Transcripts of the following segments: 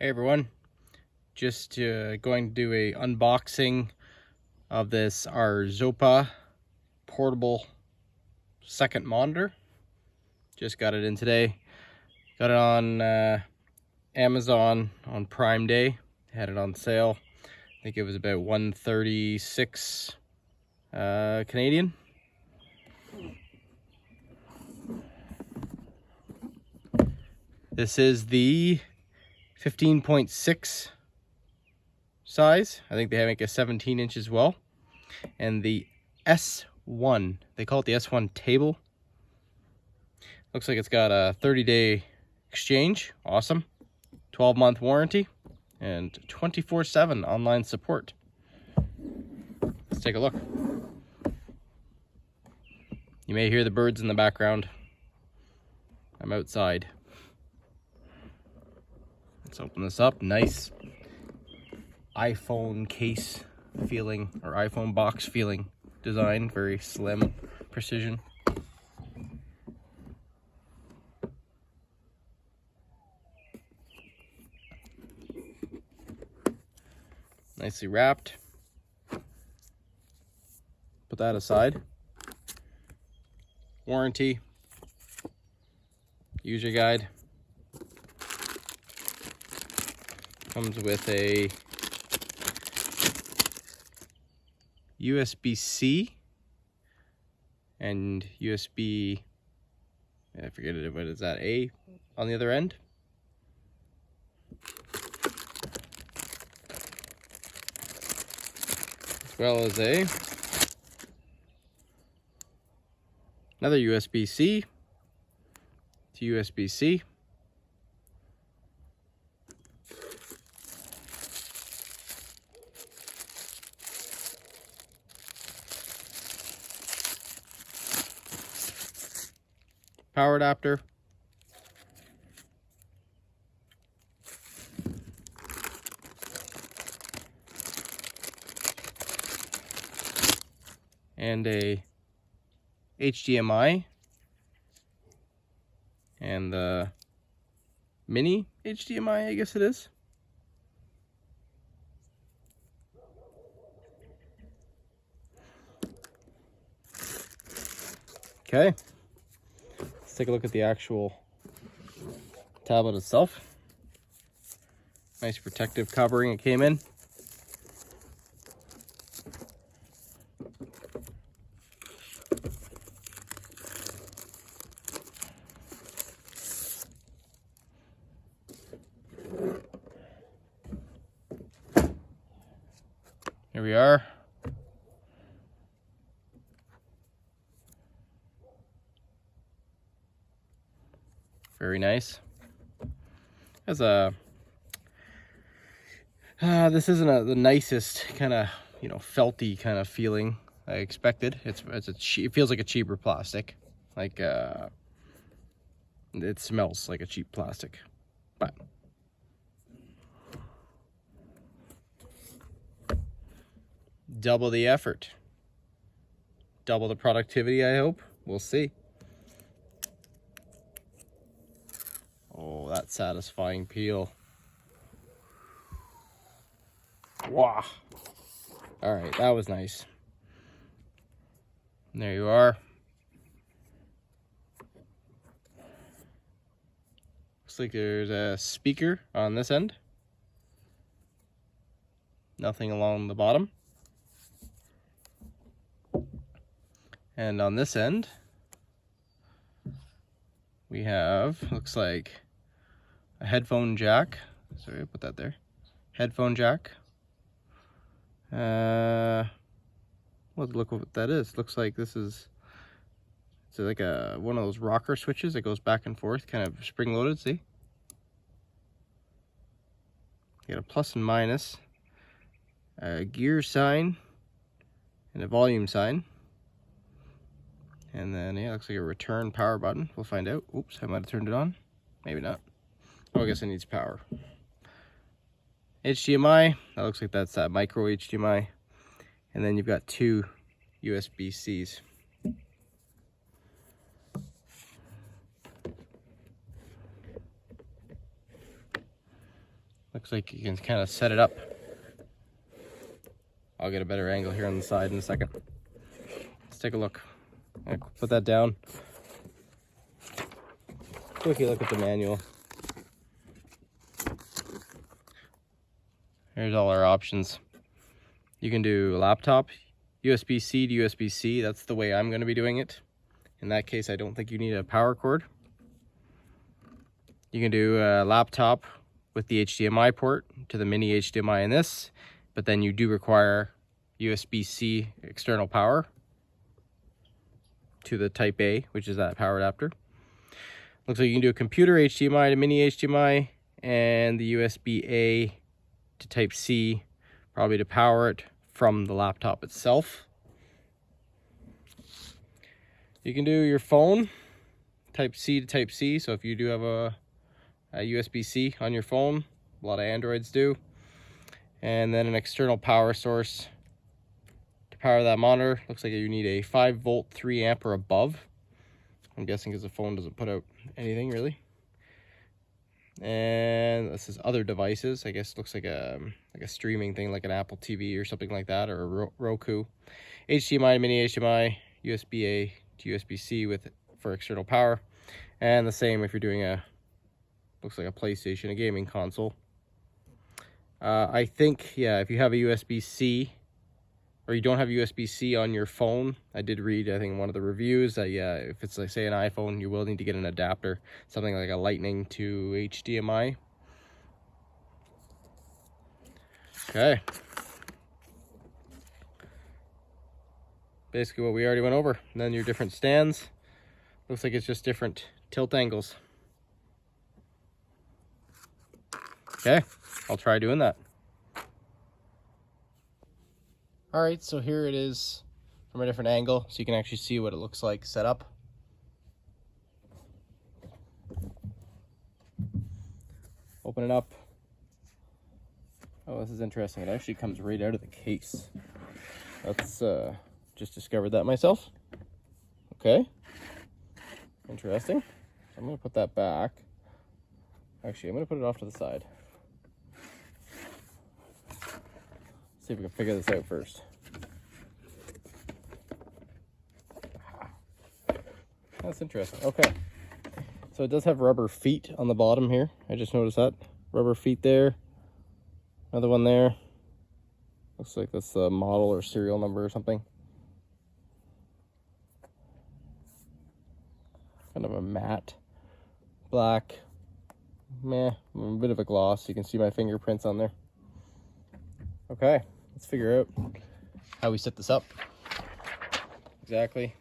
Hey everyone, just going to do a unboxing of this Arzopa portable second monitor. Just got it in today. Got it on Amazon on Prime Day. Had it on sale. I think it was about $136 Canadian. This is the 15.6 size. I think they make a 17 inch as well. And the S1, they call it the S1 Table. Looks like it's got a 30-day exchange. Awesome. 12-month warranty and 24/7 online support. Let's take a look. You may hear the birds in the background. I'm outside. Let's open this up. Nice iPhone case feeling, or iPhone box feeling design. Very slim, precision. Nicely wrapped. Put that aside. Warranty. User guide. Comes with a USB-C and USB, I forget it, what is that, A on the other end. As well as another USB-C to USB-C. Power adapter. And a HDMI. And the mini HDMI, I guess it is. Okay. Let's take a look at the actual tablet itself. Nice protective covering it came in. Here we are. Very nice. As a this isn't the nicest kind of, felty kind of feeling I expected. It feels like a cheaper plastic. Like it smells like a cheap plastic. But double the effort. Double the productivity, I hope. We'll see. Oh, that satisfying peel. Wow. All right, that was nice. And there you are. Looks like there's a speaker on this end. Nothing along the bottom. And on this end, we have, looks like a headphone jack. Sorry, I put that there. Headphone jack. Well, look what that is. Looks like this is, it's like one of those rocker switches that goes back and forth, kind of spring loaded. See? You got a plus and minus, a gear sign, and a volume sign. And then, yeah, looks like a return power button. We'll find out. Oops, I might have turned it on. Maybe not. Oh, I guess it needs power. HDMI. That looks like that's that micro HDMI. And then you've got two USB-Cs. Looks like you can kind of set it up. I'll get a better angle here on the side in a second. Let's take a look. I'll put that down. Quickly look at the manual. Here's all our options. You can do laptop, USB-C to USB-C. That's the way I'm going to be doing it. In that case, I don't think you need a power cord. You can do a laptop with the HDMI port to the mini HDMI in this, but then you do require USB-C external power to the Type A, which is that power adapter. Looks like you can do a computer HDMI to mini HDMI and the USB-A to Type C, probably to power it from the laptop itself. You can do your phone, Type C to Type C, so if you do have a USB-C on your phone, a lot of Androids do, and then an external power source to power that monitor. Looks like you need a 5-volt 3 amp or above. I'm guessing because the phone doesn't put out anything really. And this is other devices. I guess it looks like a streaming thing, like an Apple TV or something like that, or a Roku. HDMI to mini HDMI, USB-A to USB-C for external power, and the same if you're doing looks like a PlayStation, a gaming console. I think, yeah, if you have a USB-C or you don't have USB-C on your phone, I did read, I think, in one of the reviews that, yeah, if it's like, say, an iPhone, you will need to get an adapter, something like a Lightning to HDMI. Okay. Basically what we already went over. And then your different stands. Looks like it's just different tilt angles. Okay, I'll try doing that. All right, so here it is from a different angle, so you can actually see what it looks like set up. Open it up. Oh, this is interesting. It actually comes right out of the case. That's just discovered that myself. Okay, interesting. So I'm gonna put that back. Actually, I'm gonna put it off to the side. See if we can figure this out first. That's interesting. Okay. So it does have rubber feet on the bottom here. I just noticed that. Rubber feet there. Another one there. Looks like that's the model or serial number or something. Kind of a matte black. Meh. A bit of a gloss. You can see my fingerprints on there. Okay, let's figure out how we set this up exactly.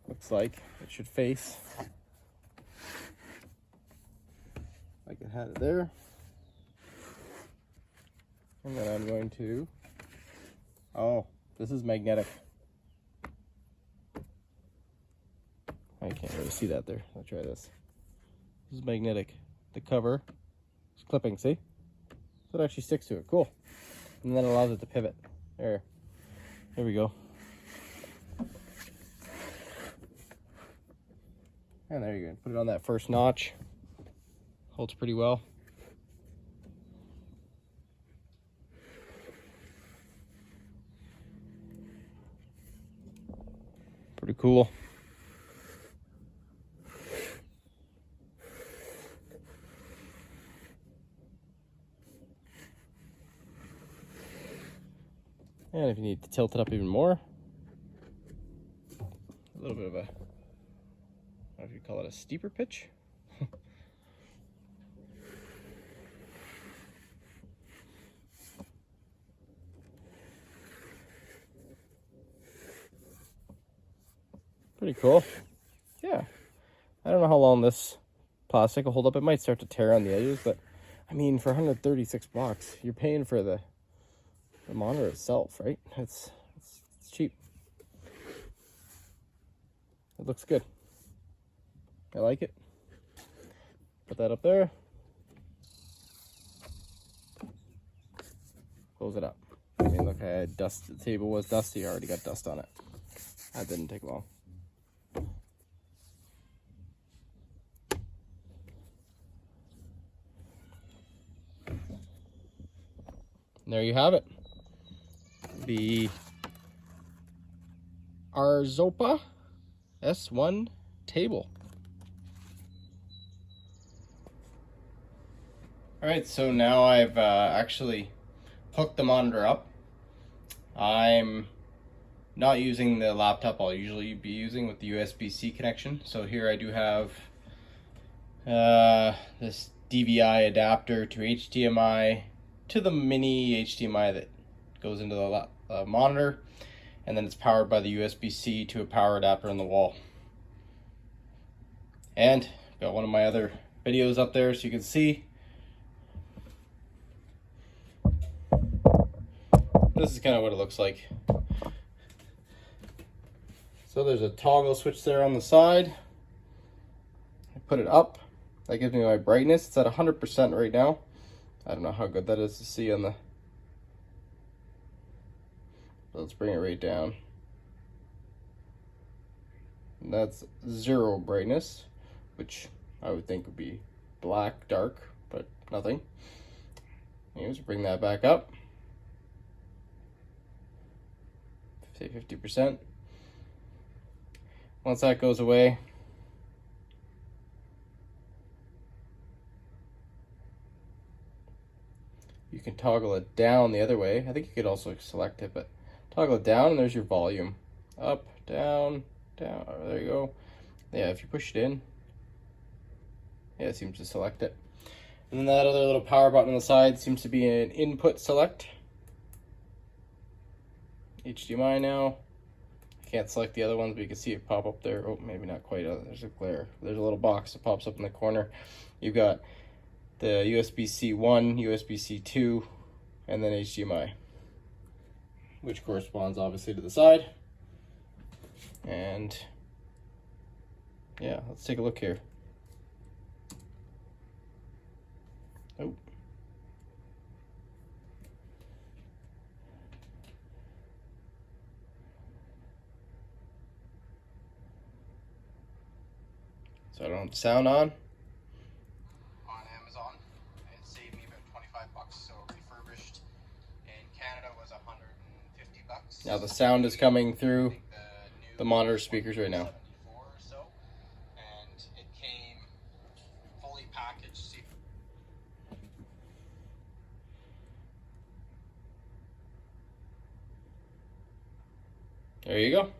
Looks like it should face like it had it there. And then I'm going to, oh, this is magnetic. I can't really see that there. I'll try this. This is magnetic. The cover is clipping, see? So it actually sticks to it. Cool. And then allows it to pivot. There we go. And there you go. Put it on that first notch. Holds pretty well. Pretty cool. And if you need to tilt it up even more, a little bit of a, I don't know if you call it a steeper pitch. Pretty cool. Yeah. I don't know how long this plastic will hold up. It might start to tear on the edges, but I mean, for 136 bucks, you're paying for the monitor itself, right? It's cheap. It looks good. I like it. Put that up there. Close it up. I mean, look, I had dust. The table was dusty. I already got dust on it. That didn't take long. And there you have it. The Arzopa S1 Table. Alright, so now I've actually hooked the monitor up. I'm not using the laptop I'll usually be using with the USB-C connection. So here I do have this DVI adapter to HDMI to the mini HDMI that goes into the monitor, and then it's powered by the USB-C to a power adapter on the wall. And got one of my other videos up there so you can see. This is kind of what it looks like. So there's a toggle switch there on the side. I put it up. That gives me my brightness. It's at 100% right now. I don't know how good that is to see on the... So let's bring it right down. And that's 0 brightness, which I would think would be black, dark, but nothing. Anyways, bring that back up. Say 50%. Once that goes away, you can toggle it down the other way. I think you could also select it, but toggle it down and there's your volume. Up, down, down. Oh, there you go. Yeah, if you push it in, yeah, it seems to select it. And then that other little power button on the side seems to be an input select. HDMI now. Can't select the other ones, but you can see it pop up there. Oh, maybe not quite. There's a glare. There's a little box that pops up in the corner. You've got the USB-C 1, USB-C 2, and then HDMI, which corresponds obviously to the side. And yeah, let's take a look here. Oh. So I don't have the sound on. On Amazon, it saved me about 25 bucks. So refurbished in Canada was 150 bucks. Now the sound is coming through the monitor speakers right now. Or so, and it came fully packaged. There you go.